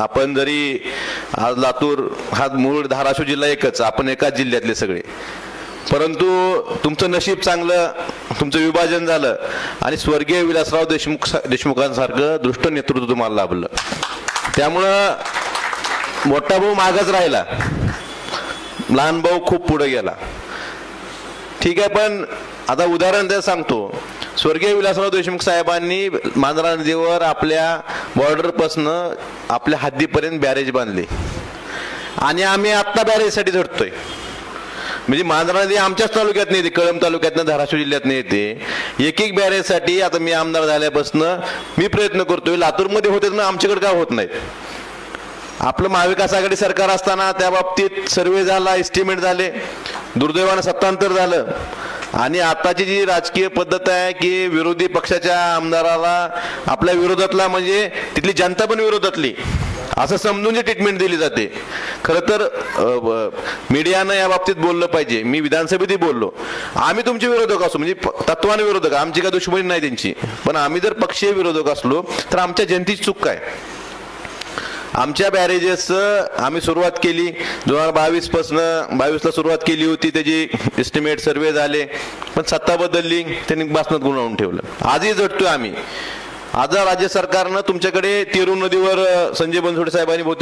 आपण जरी आज लातूर हा मूळ धाराशिव जिल्हा एकच, आपण एकाच जिल्ह्यातले सगळे, परंतु तुमचं नशीब चांगलं, तुमचं विभाजन झालं आणि स्वर्गीय विलासराव देशमुखांसारखं दृष्ट नेतृत्व तुम्हाला लाभलं. त्यामुळं मोठा भाऊ मागच राहिला, लहान भाऊ खूप पुढे गेला. ठीक आहे, पण आता उदाहरण द्या सांगतो. स्वर्गीय विलासराव देशमुख साहेबांनी मांजरा नदीवर आपल्या बॉर्डरपासून आपल्या हद्दीपर्यंत बॅरेज बांधले आणि आम्ही आत्ता बॅरेजसाठी झटतोय. म्हणजे मांजरा नदी आमच्याच तालुक्यात नाही येते, कळंब तालुक्यातनं धाराशिव जिल्ह्यात नाही येते. एक एक बॅरेजसाठी आता मी आमदार झाल्यापासून मी प्रयत्न करतोय. लातूरमध्ये होते ना, आमच्याकडे का होत नाहीत? आपलं महाविकास आघाडी सरकार असताना त्या बाबतीत सर्वे झाला, एस्टिमेट झाले, दुर्दैवानं सत्तांतर झालं. आणि आताची जी राजकीय पद्धत आहे की विरोधी पक्षाच्या आमदाराला आपल्या विरोधातला म्हणजे तिथली जनता पण विरोधातली असं समजून जी ट्रीटमेंट दिली जाते. खरं तर मीडियानं या बाबतीत बोललं पाहिजे. मी विधानसभेतही बोललो, आम्ही तुमचे विरोधक असो, म्हणजे तत्वाने विरोधक, आमची काय दुश्मनी नाही त्यांची, पण आम्ही जर पक्षीय विरोधक असलो तर आमच्या जनतेची चूक काय? आमच्या बॅरेजेसचं आम्ही सुरुवात केली 2022ला सुरुवात केली होती. त्याची एस्टिमेट सर्वे झाले, पण सत्ता बदलली, त्यांनी बासनात गुंडाळून ठेवलं. आजही झटतोय आम्ही. आज राज्य सरकारनं तुमच्याकडे तेरू नदीवर संजय बनसोडे साहेबांनी बहुतेक